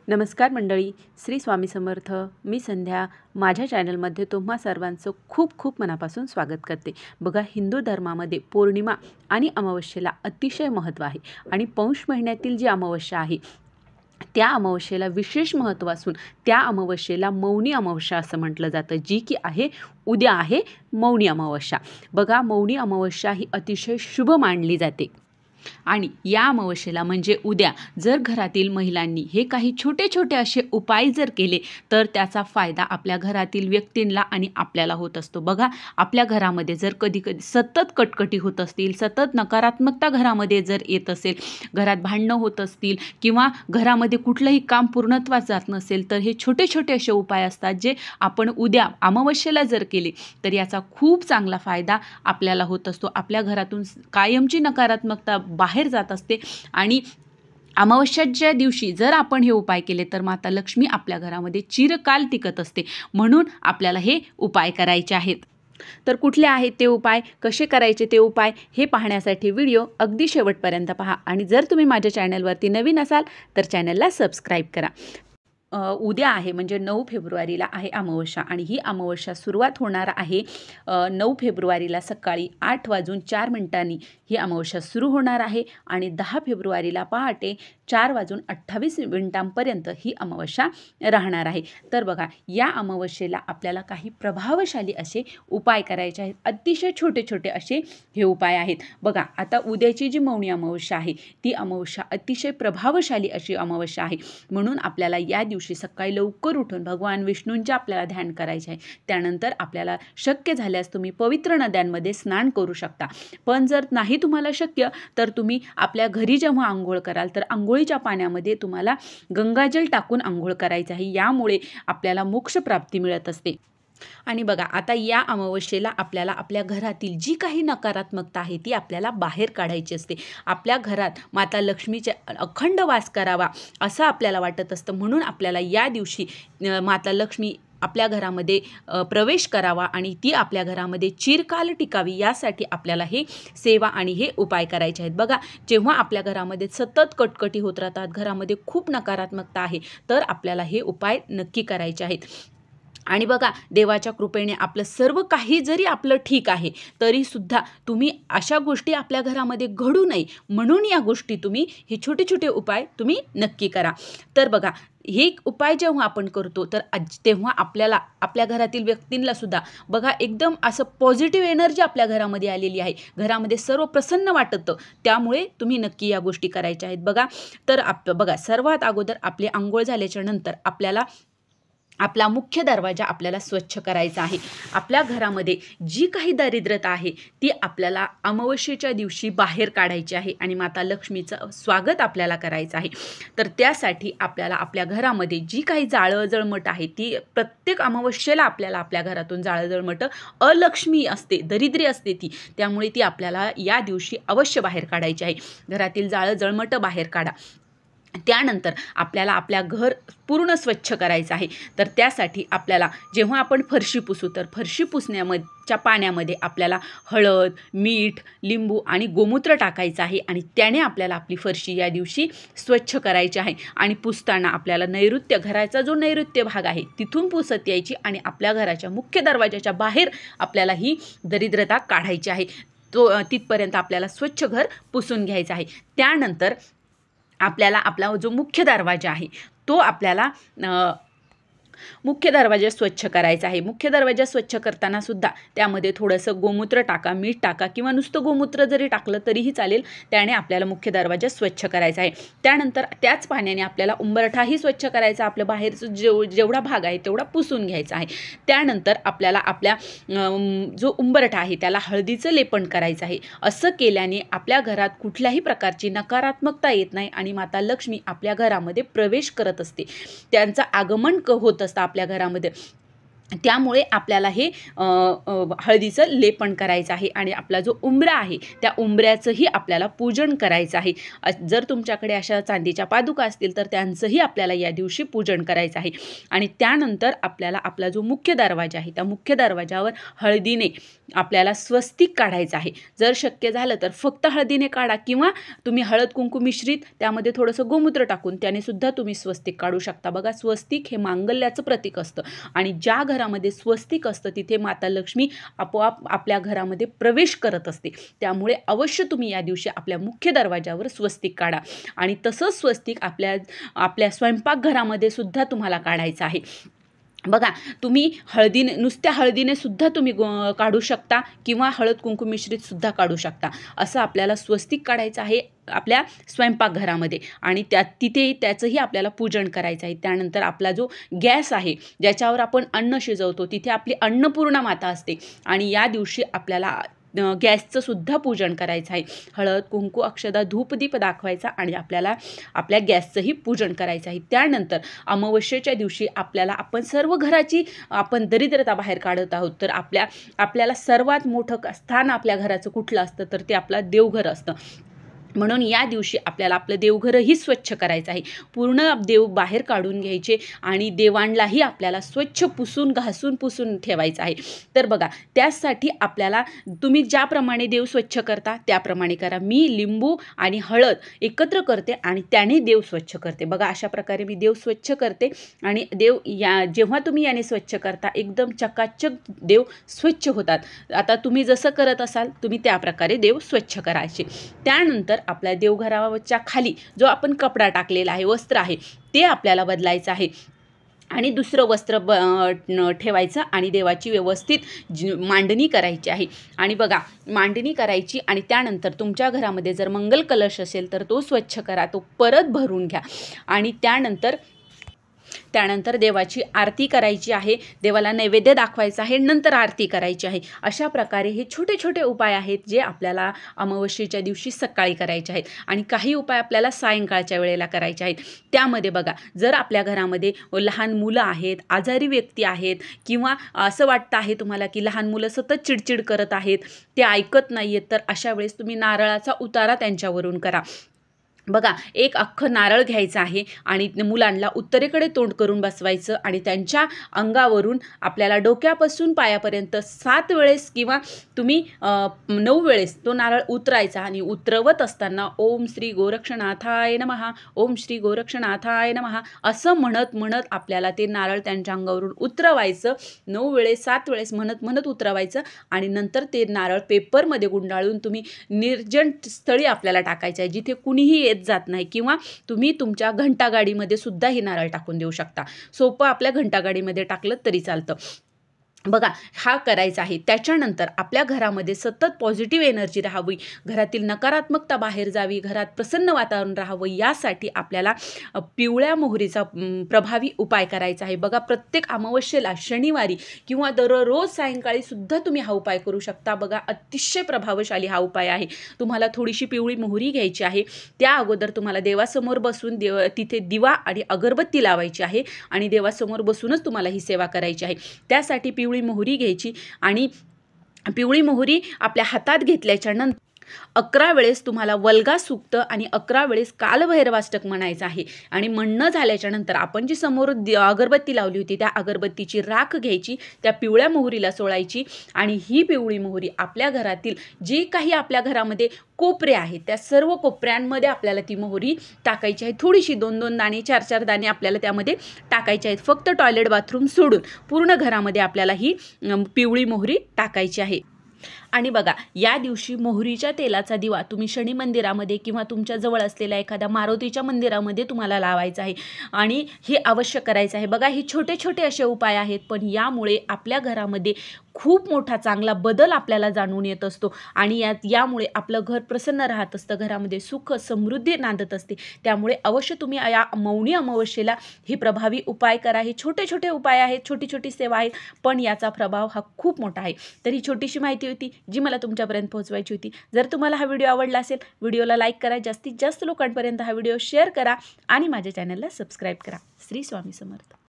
नमस्कार मंडळी, श्री स्वामी समर्थ. मी संध्या. माझ्या चॅनलमध्ये तुम्हा सर्वांचं खूप खूप मनापासून स्वागत करते. बघा, हिंदू धर्मामध्ये पौर्णिमा आणि अमावस्येला अतिशय महत्त्व आहे आणि पौष महिन्यातील जी अमावस्या आहे त्या अमावस्येला विशेष महत्त्व असून त्या अमावस्येला मौनी अमावस्या असं म्हटलं जातं, जी की आहे उद्या आहे मौनी अमावस्या. बघा, मौनी अमावस्या ही अतिशय शुभ मानली जाते आणि या अमावस्येला म्हणजे उद्या जर घरातील महिलांनी हे काही छोटे छोटे असे उपाय जर केले तर त्याचा फायदा आपल्या घरातील व्यक्तींना आणि आपल्याला होत असतो. बघा, आपल्या घरामध्ये जर कधी कधी सतत कटकटी होत असतील, सतत नकारात्मकता घरामध्ये जर येत असेल, घरात भांडणं होत असतील किंवा घरामध्ये कुठलंही काम पूर्णत्वास जात नसेल, तर हे छोटे छोटे असे उपाय असतात जे आपण उद्या अमावस्येला जर केले तर याचा खूप चांगला फायदा आपल्याला होत असतो. आपल्या घरातून कायमची नकारात्मकता बाहेर जात असते आणि अमावस्येच्या दिवशी जर आपण हे उपाय केले तर माता लक्ष्मी आपल्या घरामध्ये चिरकाल टिकत असते. म्हणून आपल्याला हे उपाय करायचे आहेत. तर कुठले आहेत ते उपाय, कसे करायचे ते उपाय हे पाहण्यासाठी व्हिडिओ अगदी शेवटपर्यंत पहा आणि जर तुम्ही माझ्या चॅनलवरती नवीन असाल तर चॅनलला सबस्क्राईब करा. उद्या आहे म्हणजे 9 फेब्रुवारीला आहे अमावस्या आणि ही अमावस्या सुरुवात होणार आहे 9 फेब्रुवारीला सकाळी 8:04 ही अमावस्या सुरू होणार आहे आणि 10 फेब्रुवारीला पहाटे 4:28 ही अमावस्या राहणार आहे. तर बघा, या अमावस्येला आपल्याला काही प्रभावशाली असे उपाय करायचे आहेत. अतिशय छोटे छोटे असे हे उपाय आहेत. बघा, आता उद्याची जी मौनी अमावस्या आहे ती अमावस्या अतिशय प्रभावशाली अशी अमावस्या आहे. म्हणून आपल्याला या दिवशी सकाळी लवकर उठून भगवान विष्णूंचे आपल्याला ध्यान करायचे आहे. त्यानंतर आपल्याला शक्य झाल्यास तुम्ही पवित्र नद्यांमध्ये स्नान करू शकता. पण जर नाही तुम्हाला शक्य तर तुम्ही आपल्या घरी जेव्हा आंघोळ कराल तर आंघोळीच्या पाण्यामध्ये तुम्हाला गंगाजल टाकून आंघोळ करायचं आहे. यामुळे आपल्याला मोक्षप्राप्ती मिळत असते. आणि बघा, आता या अमावस्येला आपल्याला आपल्या घरातील जी काही नकारात्मकता आहे ती आपल्याला बाहेर काढायची असते. आपल्या घरात माता लक्ष्मीचा अखंड वास करावा असं आपल्याला वाटत असतं. म्हणून आपल्याला या दिवशी माता लक्ष्मी आपल्या घरामध्ये प्रवेश करावा आणि ती आपल्या घरामध्ये चिरकाल टिकावी यासाठी आपल्याला हे सेवा आणि हे उपाय करायचे आहेत. बघा, जेव्हा आपल्या घरामध्ये सतत कटकटी होत राहतात, घरामध्ये खूप नकारात्मकता आहे, तर आपल्याला हे उपाय नक्की करायचे आहेत. आणि बघा, देवाच्या कृपेने आपलं सर्व काही जरी आपलं ठीक आहे तरीसुद्धा तुम्ही अशा गोष्टी आपल्या घरामध्ये घडू नये म्हणून या गोष्टी तुम्ही हे छोटे छोटे उपाय तुम्ही नक्की करा. तर बघा, हे उपाय जेव्हा आपण करतो तर तेव्हा आपल्याला आपल्या घरातील व्यक्तींना सुद्धा बघा एकदम असं पॉझिटिव्ह एनर्जी आपल्या घरामध्ये आलेली आहे. घरामध्ये सर्व प्रसन्न वाटतं. त्यामुळे तुम्ही नक्की या गोष्टी करायच्या आहेत. बघा, तर बघा, सर्वात अगोदर आपली अंघोळ झाल्याच्या नंतर आपल्याला आपला मुख्य दरवाजा आपल्याला स्वच्छ करायचा आहे. आपल्या घरामध्ये जी काही दारिद्र्यता आहे ती आपल्याला अमावस्येच्या दिवशी बाहेर काढायची आहे आणि माता लक्ष्मीचं स्वागत आपल्याला करायचं आहे. तर त्यासाठी आपल्याला आपल्या घरामध्ये जी काही जाळं जळमट आहे ती प्रत्येक अमावस्येला आपल्याला आपल्या घरातून जाळं जळमट अलक्ष्मी असते, दरिद्री असते ती, त्यामुळे ती आपल्याला या दिवशी अवश्य बाहेर काढायची आहे. घरातील जाळं जळमट बाहेर काढा. त्यानंतर आपल्याला आपल्या घर पूर्ण स्वच्छ करायचं आहे. तर त्यासाठी आपल्याला जेव्हा आपण फरशी पुसू तर फरशी पुसण्याच्या पाण्यामध्ये आपल्याला हळद, मीठ, लिंबू आणि गोमूत्र टाकायचं आहे आणि त्याने आपल्याला आपली फरशी या दिवशी स्वच्छ करायची आहे. आणि पुसताना आपल्याला नैऋत्य, घराचा जो नैऋत्य भाग आहे तिथून पुसत यायची आणि आपल्या घराच्या मुख्य दरवाजाच्या बाहेर आपल्याला ही दरिद्रता काढायची आहे. तिथपर्यंत आपल्याला स्वच्छ घर पुसून घ्यायचं आहे. त्यानंतर आपल्याला आपला जो मुख्य दरवाजा आहे तो आपल्याला मुख्य दरवाजा स्वच्छ करायचा आहे. मुख्य दरवाजा स्वच्छ करताना सुद्धा त्यामध्ये थोडंसं गोमूत्र टाका, मीठ टाका किंवा नुसतं गोमूत्र जरी टाकलं तरीही चालेल. त्याने आपल्याला मुख्य दरवाजा स्वच्छ करायचा आहे. त्यानंतर त्याच पाण्याने आपल्याला उंबरठाही स्वच्छ करायचा. आपल्या बाहेरचं जेवढा भाग आहे तेवढा पुसून घ्यायचा आहे. त्यानंतर आपल्याला आपल्या जो उंबरठा आहे त्याला हळदीचं लेपन करायचं आहे. असं केल्याने आपल्या घरात कुठल्याही प्रकारची नकारात्मकता येत नाही आणि माता लक्ष्मी आपल्या घरामध्ये प्रवेश करत असते. त्यांचं आगमन होत असतं आपल्या घरामध्ये. त्यामुळे आपल्याला हे हळदीचं लेपन करायचं आहे आणि आपला जो उंबरा आहे त्या उंबऱ्याचंही आपल्याला पूजन करायचं आहे. जर तुमच्याकडे अशा चांदीच्या पादुका असतील तर त्यांचंही आपल्याला या दिवशी पूजन करायचं आहे. आणि त्यानंतर आपल्याला आपला जो मुख्य दरवाजा आहे त्या मुख्य दरवाजावर हळदीने आपल्याला स्वस्तिक काढायचं आहे. जर शक्य झालं तर फक्त हळदीने काढा किंवा तुम्ही हळद कुंकू मिश्रित त्यामध्ये थोडंसं गोमूत्र टाकून त्याने सुद्धा तुम्ही स्वस्तिक काढू शकता. बघा, स्वस्तिक हे मांगल्याचं प्रतीक असतं आणि ज्या घरामध्ये स्वस्तिक असतं तिथे माता लक्ष्मी आपोआप आपल्या घरामध्ये प्रवेश करत असते. त्यामुळे अवश्य तुम्ही या दिवशी आपल्या मुख्य दरवाजावर स्वस्तिक काढा आणि तसंच स्वस्तिक आपल्या स्वयंपाकघरामध्ये सुद्धा तुम्हाला काढायचं आहे. बघा, तुम्ही नुसत्या हळदीने सुद्धा तुम्ही काढू शकता किंवा हळद कुंकू मिश्रित सुद्धा काढू शकता. असं आपल्याला स्वस्तिक काढायचं आहे आपल्या स्वयंपाकघरामध्ये आणि तिथे त्याचंही आपल्याला पूजन करायचं आहे. त्यानंतर आपला जो गॅस आहे ज्याच्यावर आपण अन्न शिजवतो तिथे आपली अन्नपूर्णा माता असते आणि या दिवशी आपल्याला गॅसचं सुद्धा पूजन करायचं आहे. हळद कुंकू अक्षदा धूपदीप दाखवायचा आणि आपल्याला आपल्या गॅसचंही पूजन करायचं आहे. त्यानंतर अमावस्येच्या दिवशी आपण सर्व घराची दरिद्रता बाहेर काढत आहोत. तर आपल्याला सर्वात मोठं स्थान आपल्या घराचं कुठलं असतं तर ते आपलं देवघर असतं. म्हणून या दिवशी आपल्याला आपलं देवघरही स्वच्छ करायचं आहे. पूर्ण देव बाहेर काढून घ्यायचे आणि देवांलाही आपल्याला स्वच्छ पुसून ठेवायचं आहे. तर बघा, त्यासाठी आपल्याला तुम्ही ज्याप्रमाणे देव स्वच्छ करता त्याप्रमाणे करा. मी लिंबू आणि हळद एकत्र करते आणि त्याने देव स्वच्छ करते. बघा, अशा प्रकारे मी देव स्वच्छ करते आणि जेव्हा तुम्ही याने स्वच्छ करता एकदम चकाचक देव स्वच्छ होतात. आता तुम्ही जसं करत असाल तुम्ही त्या प्रकारे देव स्वच्छ करायचे. त्यानंतर आपल्या देवघराच्या खाली जो आपण कपडा टाकलेला आहे, वस्त्र आहे, ते आपल्याला बदलायचं आहे आणि दुसरं वस्त्र ठेवायचं आणि देवाची व्यवस्थित मांडणी करायची आहे. आणि बघा, मांडणी करायची आणि त्यानंतर तुमच्या घरामध्ये जर मंगल कलश असेल तर तो स्वच्छ करा, तो परत भरून घ्या आणि त्यानंतर देवाची आरती करायची आहे. देवाला नैवेद्य दाखवायचा आहे, नंतर आरती करायची आहे. अशा प्रकारे हे छोटे छोटे उपाय आहेत जे आपल्याला अमावस्येच्या दिवशी सकाळी करायचे आहेत आणि काही उपाय आपल्याला सायंकाळच्या वेळेला करायचे आहेत. त्यामध्ये बघा, जर आपल्या घरामध्ये लहान मुलं आहेत, आजारी व्यक्ती आहेत किंवा असं वाटतं आहे तुम्हाला की लहान मुलं सतत चिडचिड करत आहेत, ते ऐकत नाही आहेत, तर अशा वेळेस तुम्ही नारळाचा उतारा त्यांच्यावरून करा. बघा, एक अख्खं नारळ घ्यायचं आहे आणि मुलांना उत्तरेकडे तोंड करून बसवायचं आणि त्यांच्या अंगावरून आपल्याला डोक्यापासून पायापर्यंत 7 वेळेस किंवा तुम्ही 9 वेळेस तो नारळ उतरायचा आणि उतरवत असताना ओम श्री गोरक्षनाथाय नमः, ओम श्री गोरक्षनाथाय नमः असं म्हणत आपल्याला ते नारळ त्यांच्या अंगावरून उतरवायचं. 9 वेळेस 7 वेळेस म्हणत उतरवायचं आणि नंतर ते नारळ पेपरमध्ये गुंडाळून तुम्ही निर्जन स्थळी आपल्याला टाकायचं आहे जिथे कुणीही जात नाही किंवा तुम्ही तुमच्या घंटागाडीमध्ये सुद्धा हे नारळ टाकून देऊ शकता. सोपं आपल्या घंटागाडीमध्ये टाकलं तरी चालतं. बघा, हा करायचा आहे. त्याच्यानंतर आपल्या घरामध्ये सतत पॉझिटिव्ह एनर्जी राहावी, घरातील नकारात्मकता बाहेर जावी, घरात प्रसन्न वातावरण राहावं यासाठी आपल्याला पिवळ्या मोहरीचा प्रभावी उपाय करायचा आहे. बघा, प्रत्येक अमावस्येला शनिवारी किंवा दररोज सायंकाळी सुद्धा तुम्ही हा उपाय करू शकता. बघा, अतिशय प्रभावशाली हा उपाय आहे. तुम्हाला थोडीशी पिवळी मोहरी घ्यायची आहे. त्या अगोदर तुम्हाला देवासमोर बसून तिथे दिवा आणि अगरबत्ती लावायची आहे आणि देवासमोर बसूनच तुम्हाला ही सेवा करायची आहे. त्यासाठी पिवळी मोहरी घ्यायची आणि पिवळी मोहरी आपल्या हातात घेतल्याच्या नंतर 11 वेळेस तुम्हाला वल्गा सूक्त आणि 11 वेळेस कालभैरवाष्टक म्हणायचं आहे आणि म्हणणं झाल्याच्या नंतर आपण जी समोर अगरबत्ती लावली होती त्या अगरबत्तीची राख घ्यायची, त्या पिवळ्या मोहरीला सोडायची आणि ही पिवळी मोहरी आपल्या घरातील जे काही आपल्या घरामध्ये कोपरे आहेत त्या सर्व कोपऱ्यांमध्ये आपल्याला ती मोहरी टाकायची आहे. थोडीशी 2-2 दाणे 4-4 दाणे आपल्याला त्यामध्ये टाकायचे आहेत. फक्त टॉयलेट बाथरूम सोडून पूर्ण घरामध्ये आपल्याला ही पिवळी मोहरी टाकायची आहे. आणि बघा, या दिवशी मोहरीच्या तेलाचा दिवा तुम्ही शनी मंदिरामध्ये किंवा तुमच्या जवळ असलेल्या एखाद्या मारुतीच्या मंदिरामध्ये तुम्हाला लावायचा आहे आणि हे अवश्य करायचं आहे. बघा, हे छोटे छोटे असे उपाय आहेत पण यामुळे आपल्या घरामध्ये खूप मोठा चांगला बदल आपल्याला जाणून येत असतो आणि यामुळे आपलं घर प्रसन्न राहत असतं, घरामध्ये सुख समृद्धी नांदत असते. त्यामुळे अवश्य तुम्ही या मौनी अमावस्येला हे प्रभावी उपाय करा. हे छोटे छोटे उपाय आहेत, छोटी छोटी सेवा आहेत पण याचा प्रभाव हा खूप मोठा आहे. तर ही छोटीशी माहिती होती जी मला तुमच्यापर्यंत पोहोचवायची होती. जर तुम्हाला हा व्हिडिओ आवडला असेल व्हिडिओला लाईक करा, जास्तीत जास्त लोकांपर्यंत हा व्हिडिओ शेअर करा आणि माझ्या चॅनलला सबस्क्राईब करा. श्री स्वामी समर्थ.